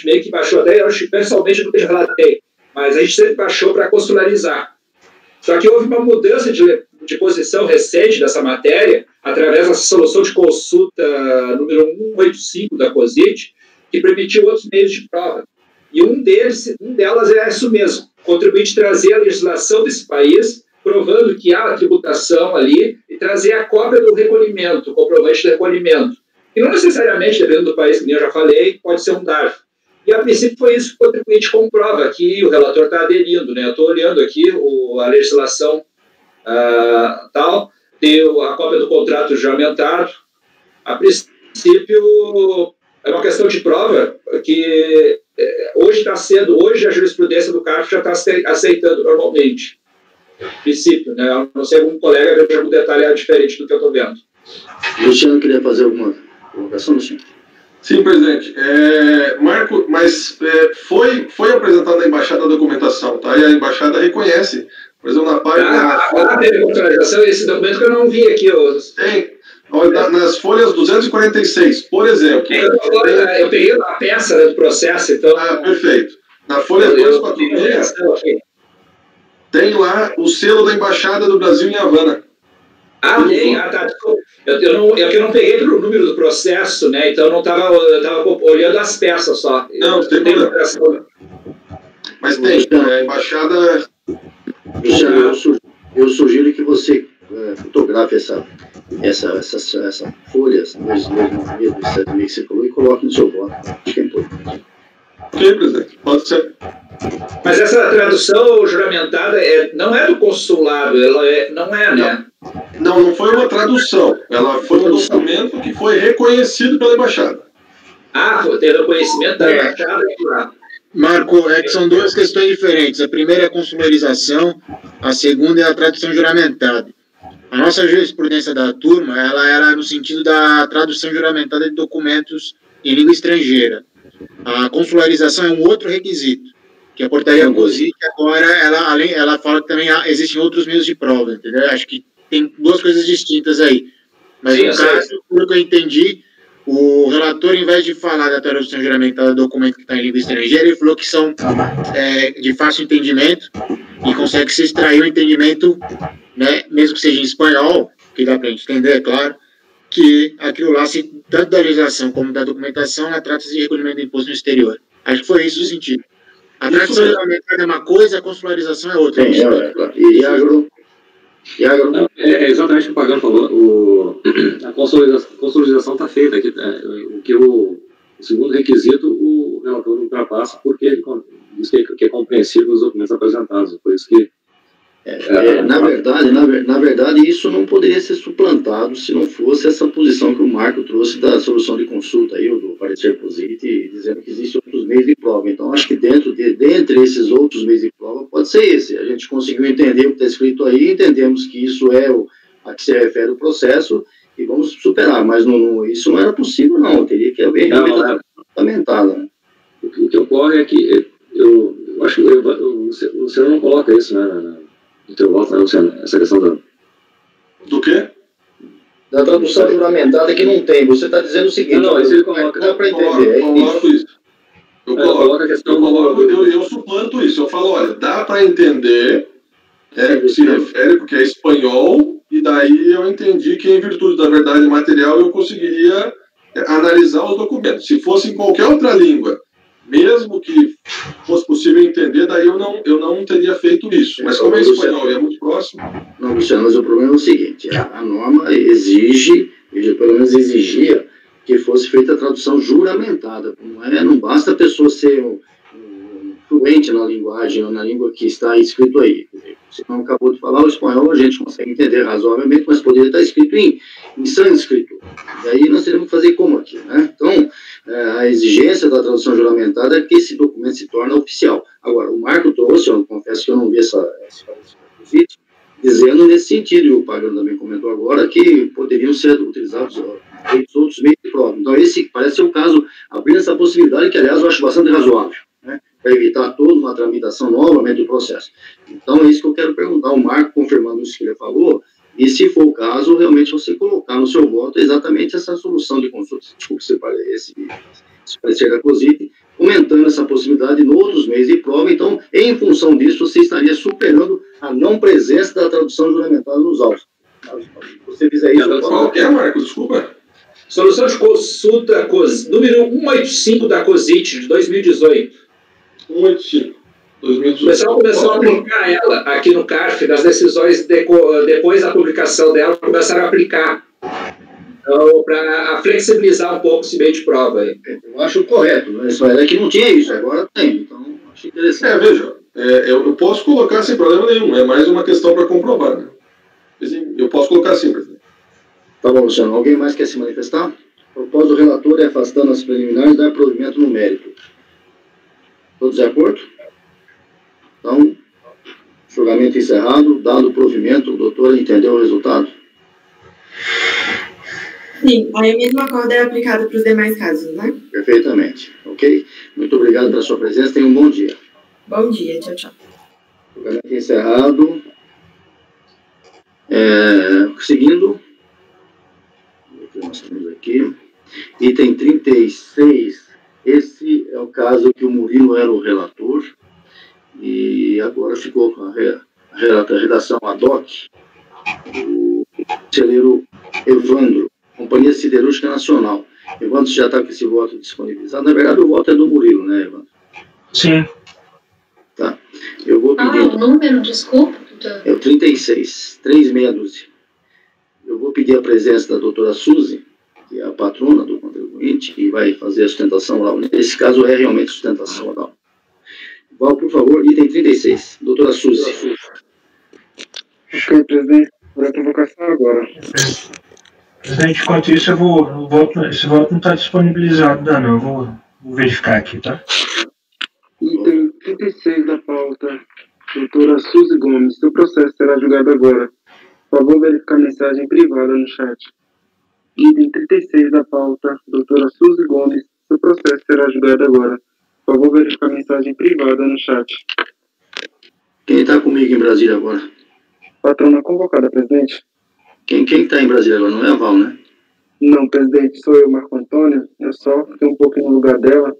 meio que baixou até, eu acho, pessoalmente, do que eu relatei, mas a gente sempre baixou para consularizar. Só que houve uma mudança de posição recente dessa matéria, através dessa solução de consulta número 185 da COSIT, que permitiu outros meios de prova. E um delas é isso mesmo, o contribuinte trazer a legislação desse país, provando que há a tributação ali, e trazer a cópia do recolhimento, o comprovante do recolhimento. E não necessariamente, dependendo do país, que eu já falei, pode ser um DARF. E, a princípio, foi isso que o contribuinte comprova, aqui o relator está aderindo, né? Eu estou olhando aqui a legislação tal, tem a cópia do contrato juramentado. A princípio, é uma questão de prova que hoje a jurisprudência do CARF já está aceitando normalmente. A princípio, né? A não ser algum colega veja algum detalhe diferente do que eu estou vendo. Luciano, queria fazer alguma colocação, Luciano? Sim, presidente. Marco, mas foi apresentada na embaixada a documentação, tá? E a embaixada reconhece, por exemplo, na página... teve contradição, esse documento que eu não vi aqui. Tem. Nas folhas 246, por exemplo... Eu peguei uma peça do processo, então... Perfeito. Na folha 246, tem lá o selo da embaixada do Brasil em Havana. Tem. Tá. Eu não peguei pelo número do processo, né? Então eu estava olhando as peças só. Não tem problema. Mas tem, a embaixada... Eu sugiro que você fotografe essas folhas, 296 que você falou, e coloque no seu voto. Acho que é importante. Ok, presidente, pode ser. Mas essa tradução juramentada não é do consulado, não é, né? Não foi uma tradução. Ela foi um documento que foi reconhecido pela embaixada. Tem reconhecimento da embaixada? Marco, que são duas questões diferentes. A primeira é a consularização, a segunda é a tradução juramentada. A nossa jurisprudência da turma, ela era no sentido da tradução juramentada de documentos em língua estrangeira. A consularização é um outro requisito, que a portaria COSIT agora, ela fala que também existem outros meios de prova, entendeu? Acho que tem duas coisas distintas aí. Mas no caso, pelo que eu entendi, O relator, em vez de falar da tradução juramentada do documento que está em língua estrangeira, ele falou que são de fácil entendimento e consegue se extrair o entendimento, né, mesmo que seja em espanhol, que dá para a gente entender, é claro, que aquilo lá, tanto da legislação como da documentação, ela trata-se de recolhimento de imposto no exterior. Acho que foi isso o sentido. A tradução juramentada é uma coisa, a consularização é outra. É exatamente o que o Pagano falou. A consolidação está feita aqui. O segundo requisito, o relator ultrapassa porque ele diz que é compreensível os documentos apresentados. Por isso que na verdade, isso não poderia ser suplantado se não fosse essa posição que o Marco trouxe da solução de consulta aí, do parecer Positi, dizendo que existem outros meios de prova. Então, acho que dentre esses outros meios de prova, pode ser esse. A gente conseguiu entender o que está escrito aí, entendemos que isso é a que se refere o processo e vamos superar. Mas isso não era possível, não. Teria que haver realmente fundamentada. Né? O que ocorre é que eu acho que o Luciano não coloca isso, né? No teu voto, né, Luciano? Essa questão do quê? Da tradução juramentada que não tem. Você está dizendo o seguinte... Não, isso ele coloca. Dá para entender. Eu coloco isso. Eu suplanto isso. Eu falo, olha, dá para entender, se refere, porque é espanhol, e daí eu entendi que em virtude da verdade material eu conseguiria analisar os documentos. Se fosse em qualquer outra língua, mesmo que fosse possível entender, daí eu não teria feito isso. Mas como é espanhol e é muito próximo... Não, Luciano, mas o problema é o seguinte, a norma exige, pelo menos exigia, que fosse feita a tradução juramentada. Não basta a pessoa ser fluente na linguagem ou na língua que está escrito aí. Você não acabou de falar o espanhol, a gente consegue entender razoavelmente, mas poderia estar escrito em sânscrito. E aí nós teríamos que fazer como aqui, né? Então, a exigência da tradução juramentada é que esse documento se torne oficial. Agora, o Marco trouxe, eu confesso que eu não vi esse vídeo, dizendo nesse sentido, e o Pagano também comentou agora, que poderiam ser utilizados outros meios de prova. Então, esse parece ser o caso, abrindo essa possibilidade, que, aliás, eu acho bastante razoável, né, para evitar toda uma tramitação novamente do processo. Então, é isso que eu quero perguntar ao Marco, confirmando isso que ele falou, e, se for o caso, realmente você colocar no seu voto exatamente essa solução de consulta, desculpe esse parecer da COSIT, comentando essa possibilidade em outros meios de prova. Então, em função disso, você estaria superando a não presença da tradução juramentada nos autos. Se você fizer isso... Qual que é, Marcos? Desculpa. Solução de consulta número 185 da COSIT, de 2018. 185. 2018. O pessoal começou a aplicar ela aqui no CARF, das decisões depois da publicação dela, começaram a aplicar. Então, para flexibilizar um pouco esse meio de prova aí. Eu acho correto, mas é que não tinha isso, agora tem. Então, acho interessante. Veja, eu posso colocar sem problema nenhum, é mais uma questão para comprovar, né? Eu posso colocar assim, presidente. Tá bom, Luciano. Alguém mais quer se manifestar? O propósito do relator é, afastando as preliminares, dar provimento no mérito. Todos de acordo? Então, julgamento encerrado, dado o provimento, o doutor entendeu o resultado? Sim, aí a mesma acordo é aplicada para os demais casos, né? Perfeitamente. Ok? Muito obrigado pela sua presença. Tenha um bom dia. Bom dia. Tchau, tchau. Julgamento encerrado. Seguindo, o que nós temos aqui, item 36, esse é o caso que o Murilo era o relator, e agora ficou com a redação ad hoc, o conselheiro Evandro, Companhia Siderúrgica Nacional. Evandro, você já está com esse voto disponibilizado? Na verdade, o voto é do Murilo, né, Evandro? Sim. Tá. Eu vou pedir... o número, desculpa. É o 36, 3612. Eu vou pedir a presença da doutora Suzy, que é a patrona do contribuinte, e vai fazer a sustentação oral. Nesse caso, é realmente sustentação oral. Val, por favor, item 36. Doutora Suzy. Ok, presidente. Por a convocação agora. Presidente, enquanto isso, esse voto não está disponibilizado ainda não. Eu vou verificar aqui, tá? Item 36 da pauta. Doutora Suzy Gomes, seu processo será julgado agora. Por favor, verificar a mensagem privada no chat. Item 36 da pauta. Doutora Suzy Gomes, seu processo será julgado agora. Por favor, verificar a mensagem privada no chat. Quem está comigo em Brasília agora? Patrona convocada, presidente. Quem está em Brasília agora? Não é a Val, né? Não, presidente, sou eu, Marco Antônio. Eu só fiquei um pouquinho no lugar dela.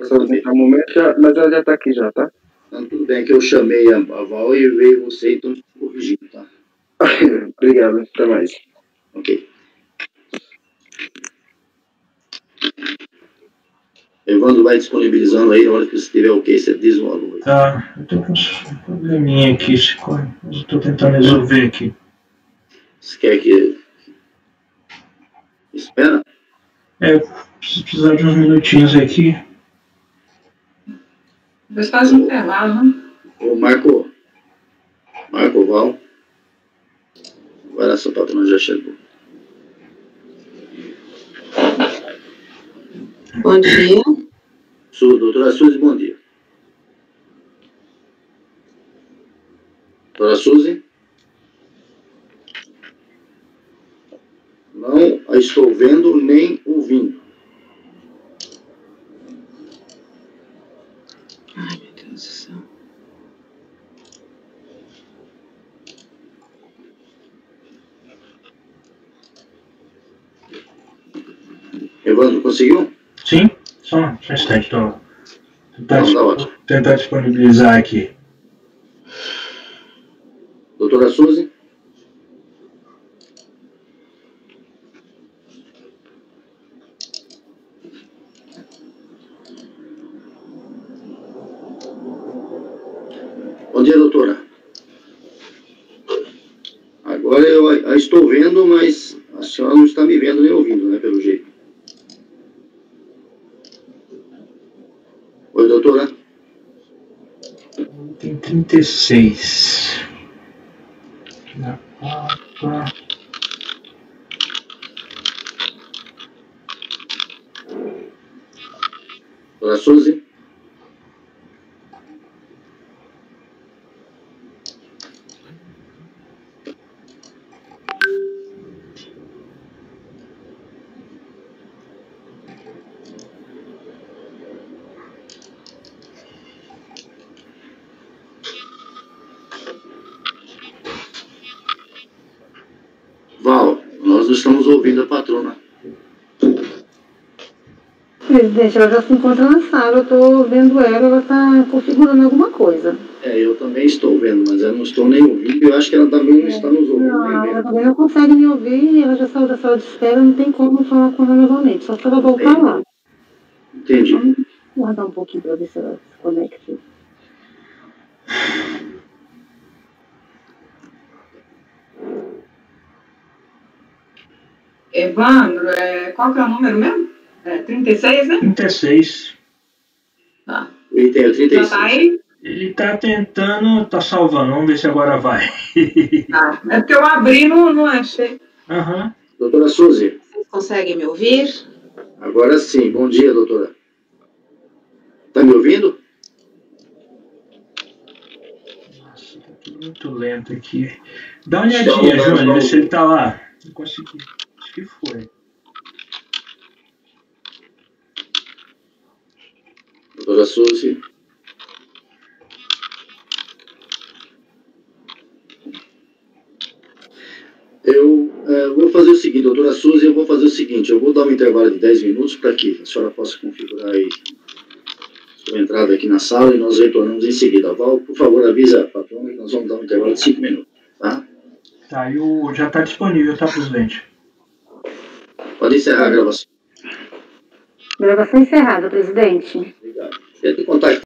Só no momento, mas ela já está aqui já, tá? Então, tudo bem que eu chamei a Val e veio você, então corrigindo, tá? Obrigado, até mais. Ok. Evandro vai disponibilizando aí, na hora que você tiver ok, você diz o alô. Tá, eu tô com um probleminha aqui, eu tô tentando resolver aqui. Você quer que... Espera? Preciso precisar de uns minutinhos aqui. Depois faz um intervalo, né? Ô, Marco, Val. Vai lá, sua patrona já chegou. Bom dia. Doutora Suzy, bom dia. Doutora Suzy? Não a estou vendo nem ouvindo. Ai, meu Deus do céu. Evandro, conseguiu? Sim, só um instante, estou tentar disponibilizar aqui. Doutora Suzy? Bom dia, doutora. Agora eu a estou vendo, mas a senhora não está me vendo nem ouvindo, né, pelo jeito. Oi, doutora. Tem 36. Na pauta. Doutora Suzy? Val, nós não estamos ouvindo a patrona. Presidente, ela já se encontra na sala, eu estou vendo ela está configurando alguma coisa. Eu também estou vendo, mas eu não estou nem ouvindo, eu acho que ela também não está nos ouvindo. Não, ela também não consegue me ouvir, ela já saiu da sala de espera, não tem como falar com ela novamente, só se ela voltar lá. Entendi. Vamos guardar um pouquinho para ver se ela se conecta. Evandro, qual que é o número mesmo? 36, né? 36. Tá. O item é 36. Já tá aí? Ele tá tentando, tá salvando, vamos ver se agora vai. Tá. É porque eu abri e não achei. Aham. Doutora Suzy. Vocês conseguem me ouvir? Agora sim, bom dia, doutora. Tá me ouvindo? Nossa, tá tudo muito lento aqui. Dá uma olhadinha, Júnior, vê se ele tá lá. Não consegui. Acho que foi. Doutora Suzy. Eu vou fazer o seguinte, doutora Suzy, eu vou fazer o seguinte, eu vou dar um intervalo de 10 minutos para que a senhora possa configurar aí sua entrada aqui na sala e nós retornamos em seguida. Val, por favor, avisa a patrona que nós vamos dar um intervalo de 5 minutos, tá? Tá, já está disponível, tá, presidente? Pode encerrar a gravação. Gravação encerrada, presidente. Obrigado. Quer te contar